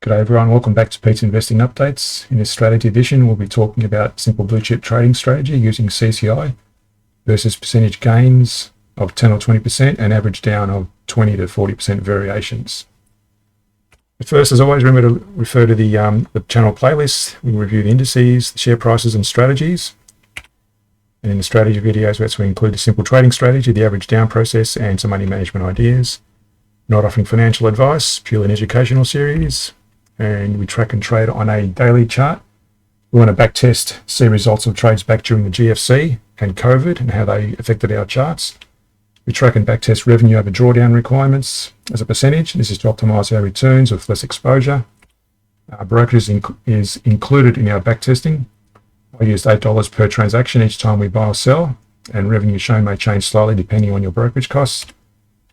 G'day everyone, welcome back to Pete's Investing Updates. In this strategy edition, we'll be talking about simple blue chip trading strategy using CCI versus percentage gains of 10 or 20% and average down of 20 to 40% variations. But first, as always, remember to refer to the channel playlist. We review the indices, the share prices and strategies. And in the strategy videos, we include the simple trading strategy, the average down process and some money management ideas. Not offering financial advice, purely an educational series. And we track and trade on a daily chart. We want to backtest, see results of trades back during the GFC and COVID and how they affected our charts. We track and backtest revenue over drawdown requirements as a percentage. This is to optimize our returns with less exposure. Brokerage is included in our backtesting. I used $8 per transaction each time we buy or sell, and revenue shown may change slightly depending on your brokerage costs.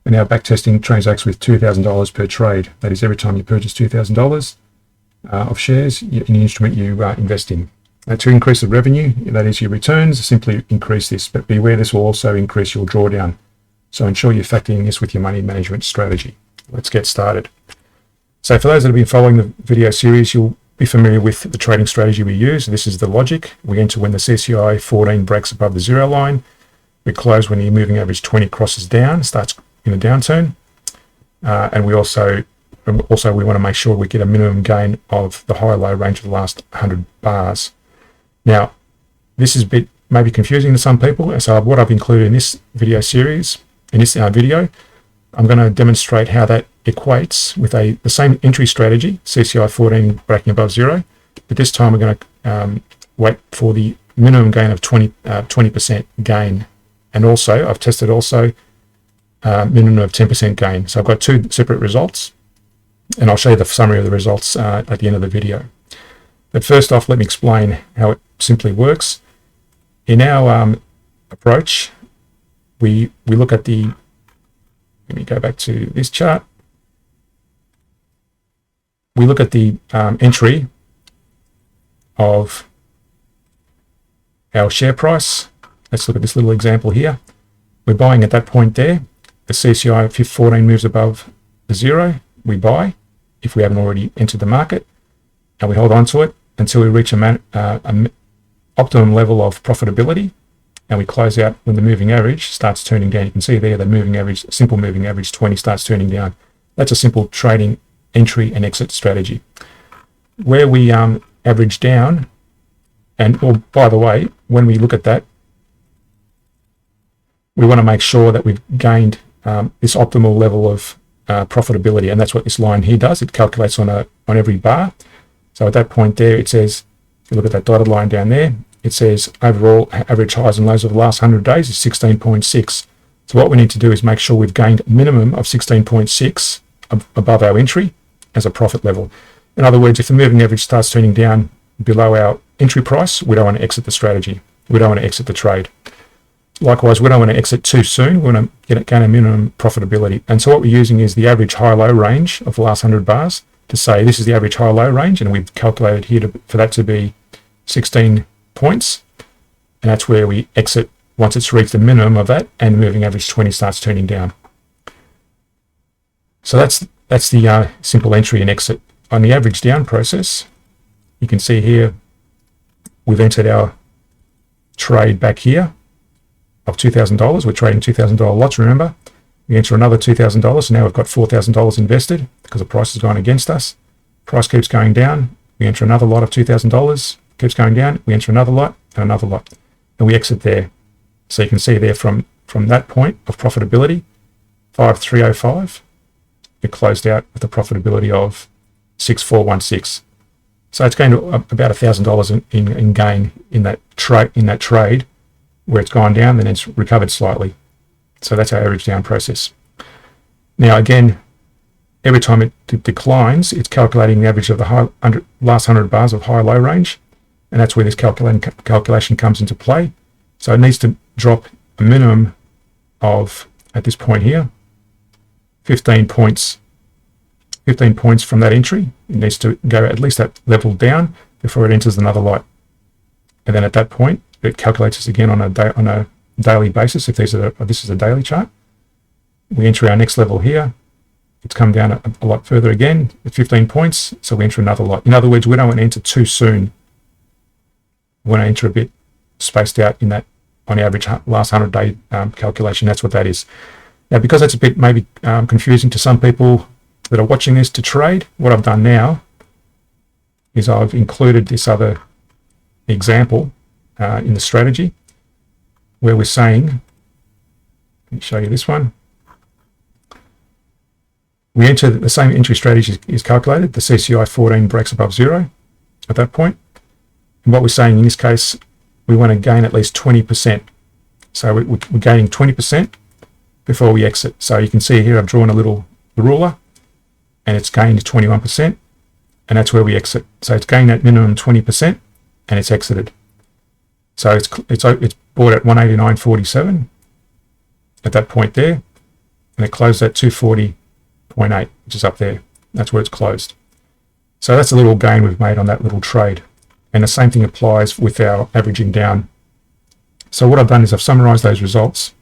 And our backtesting transacts with $2,000 per trade. That is, every time you purchase $2,000 of shares in the instrument you invest in. To increase the revenue, that is your returns, simply increase this, but beware this will also increase your drawdown. So ensure you're factoring this with your money management strategy. Let's get started. So for those that have been following the video series, you'll be familiar with the trading strategy we use. This is the logic. We enter when the CCI14 breaks above the zero line. We close when the moving average 20 crosses down, starts in a downturn. And we also want to make sure we get a minimum gain of the high-low range of the last 100 bars. Now, this is a bit maybe confusing to some people. So what I've included in this video series, in this video, I'm going to demonstrate how that equates with the same entry strategy, CCI14 breaking above zero, but this time we're going to wait for the minimum gain of 20% gain. And also, I've tested also minimum of 10% gain. So I've got two separate results, and I'll show you the summary of the results at the end of the video. But first off, let me explain how it simply works. In our approach, we look at the, let me go back to this chart. We look at the entry of our share price. Let's look at this little example here. We're buying at that point there. The CCI14 moves above the zero. We buy if we haven't already entered the market, and we hold on to it until we reach an optimum level of profitability, and we close out when the moving average starts turning down. You can see there the moving average, simple moving average 20 starts turning down. That's a simple trading entry and exit strategy. Where we average down, and by the way, when we look at that, we want to make sure that we've gained this optimal level of profitability, and that's what this line here does. It calculates on every bar. So at that point there, it says, if you look at that dotted line down there, it says overall average highs and lows of the last 100 days is 16.6. So what we need to do is make sure we've gained a minimum of 16.6 above our entry as a profit level. In other words, if the moving average starts turning down below our entry price, we don't want to exit the strategy. We don't want to exit the trade. Likewise, we don't want to exit too soon. We want to gain a minimum profitability. And so what we're using is the average high-low range of the last 100 bars to say this is the average high-low range, and we've calculated here for that to be 16 points. And that's where we exit once it's reached the minimum of that and the moving average 20 starts turning down. So that's the simple entry and exit. On the average down process, you can see here we've entered our trade back here of $2,000. We're trading $2,000 lots, remember. We enter another $2,000, so now we've got $4,000 invested because the price has gone against us. Price keeps going down. We enter another lot of $2,000, keeps going down. We enter another lot and another lot, and we exit there. So you can see there from that point of profitability, 5,305, it closed out with a profitability of 6,416. So it's going to about $1,000 in gain in that trade, where it's gone down, then it's recovered slightly. So that's our average down process. Now again, every time it declines, it's calculating the average of the last 100 bars of high-low range, and that's where this calculation comes into play. So it needs to drop a minimum of, at this point here, 15 points from that entry. It needs to go at least that level down before it enters another lot. And then at that point, it calculates this again on a daily basis. If this is a daily chart, we enter our next level here. it's come down a lot further again at 15 points. So we enter another lot. In other words, we don't want to enter too soon. We want to enter a bit spaced out in that on average last 100-day calculation. That's what that is. Now, because that's a bit maybe confusing to some people that are watching this to trade, what I've done now is I've included this other example in the strategy where we're saying, let me show you this one. We enter the same entry strategy is calculated. The CCI14 breaks above zero at that point. And what we're saying in this case, we want to gain at least 20%. So we're gaining 20% before we exit. So you can see here I've drawn a little ruler and it's gained 21%, and that's where we exit. So it's gained at minimum 20% and it's exited. So it's bought at 189.47 at that point there, and it closed at 240.8, which is up there. That's where it's closed. So that's a little gain we've made on that little trade. And the same thing applies with our averaging down. So what I've done is I've summarized those results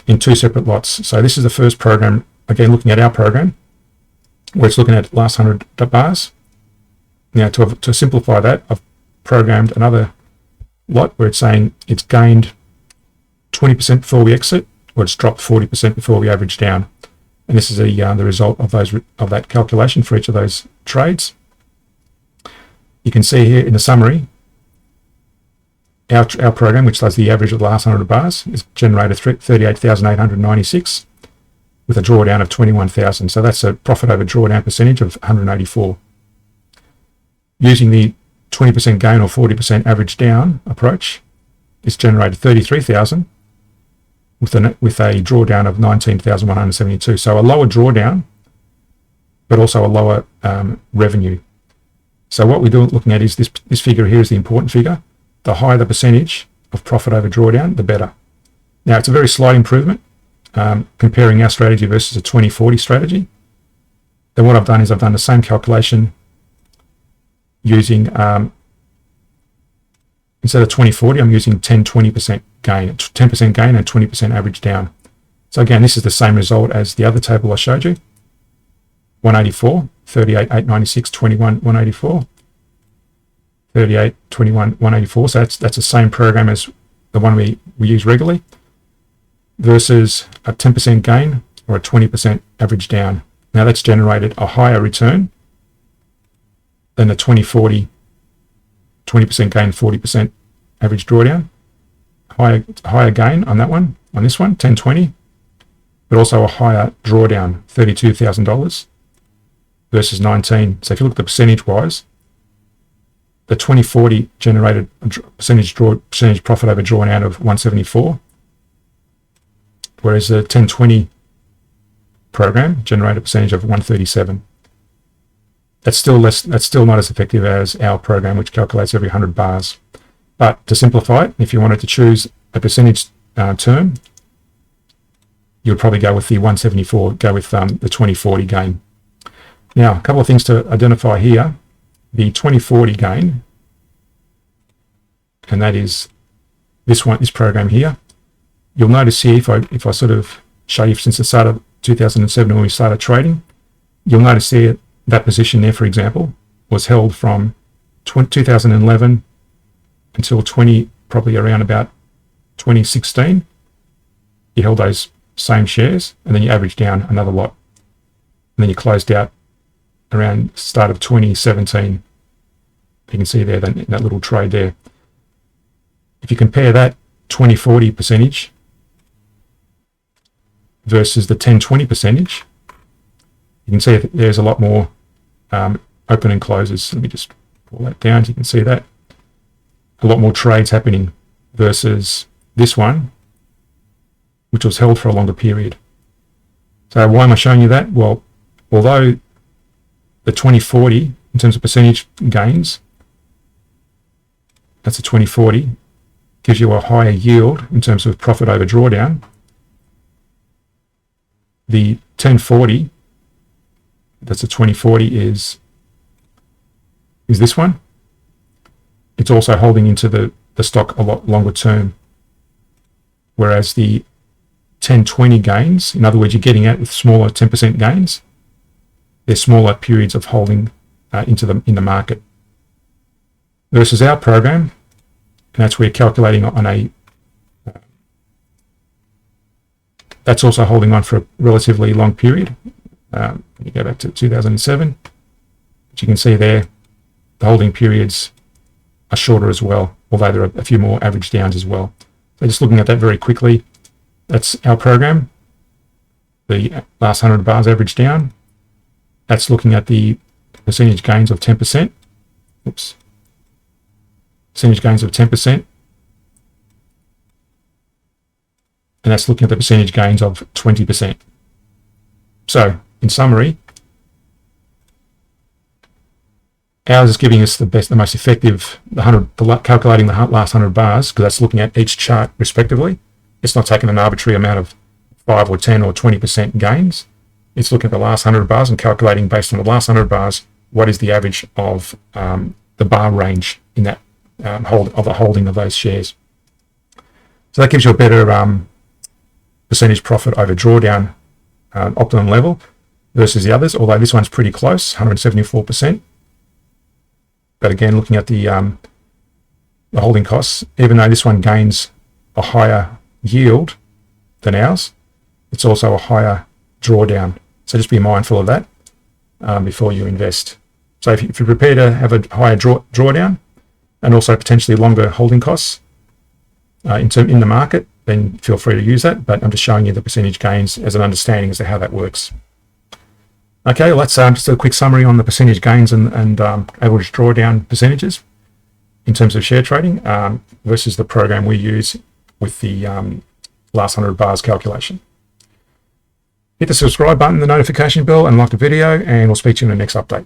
in two separate lots. So this is the first program, again looking at our program, where it's looking at last 100 bars. Now to simplify that, I've programmed another lot where it's saying it's gained 20% before we exit, or it's dropped 40% before we average down. And this is the result of that calculation for each of those trades. You can see here in the summary, our program, which does the average of the last 100 bars, is generated 38,896 with a drawdown of 21,000. So that's a profit over drawdown percentage of 184. Using the 20% gain or 40% average down approach, it's generated 33,000 with a drawdown of 19,172. So a lower drawdown, but also a lower revenue. So what we're looking at is this figure here is the important figure. The higher the percentage of profit over drawdown, the better. Now, it's a very slight improvement comparing our strategy versus a 2040 strategy. Then what I've done is I've done the same calculation using, instead of 2040, I'm using 20% gain, 10% gain and 20% average down. So again, this is the same result as the other table I showed you. 184, 38,896, 21, 184, 38, 21, 184. So that's the same program as the one we use regularly versus a 10% gain or a 20% average down. Now that's generated a higher return than the 2040, 20% gain, 40% average drawdown. Higher gain on that one, on this one, 1020, but also a higher drawdown, $32,000 versus 19. So if you look at the percentage-wise, the 2040 generated a percentage profit over drawdown of 174, whereas the 1020 program generated a percentage of 137. That's still less. That's still not as effective as our program, which calculates every 100 bars. But to simplify it, if you wanted to choose a percentage term, you would probably go with the 174, go with the 2040 gain. Now, a couple of things to identify here. The 2040 gain, and that is this program here. You'll notice here, if I sort of show you since the start of 2007 when we started trading, you'll notice here that position there, for example, was held from 2011 until probably around about 2016. You held those same shares, and then you averaged down another lot, and then you closed out around start of 2017. You can see there that little trade there. If you compare that 2040 percentage versus the 1020 percentage, you can see that there's a lot more open and closes. Let me just pull that down so you can see that. A lot more trades happening versus this one, which was held for a longer period. So why am I showing you that? Well, although the 2040, in terms of percentage gains, that's a 2040, gives you a higher yield in terms of profit over drawdown. The 1040, that's a 2040, is this one. It's also holding into the stock a lot longer term, whereas the 10-20 gains. In other words, you're getting out with smaller 10% gains. They're smaller periods of holding in the market. Versus our program, and that's where calculating on a that's also holding on for a relatively long period. You go back to 2007, but you can see there the holding periods are shorter as well, although there are a few more average downs as well. So just looking at that very quickly, that's our program. The last 100 bars average down. That's looking at the percentage gains of 10%. Oops. Percentage gains of 10%. And that's looking at the percentage gains of 20%. So, in summary, ours is giving us the most effective, calculating the last 100 bars, because that's looking at each chart respectively. It's not taking an arbitrary amount of 5 or 10 or 20% gains. It's looking at the last 100 bars and calculating based on the last 100 bars, what is the average of the bar range in that the holding of those shares. So that gives you a better percentage profit over drawdown optimum level versus the others, although this one's pretty close, 174%. But again, looking at the holding costs, even though this one gains a higher yield than ours, it's also a higher drawdown. So just be mindful of that before you invest. So if you're prepared to have a higher drawdown and also potentially longer holding costs in the market, then feel free to use that. But I'm just showing you the percentage gains as an understanding as to how that works. Okay, let's just do a quick summary on the percentage gains and average drawdown percentages in terms of share trading versus the program we use with the last 100 bars calculation. Hit the subscribe button, the notification bell, and like the video, and we'll speak to you in the next update.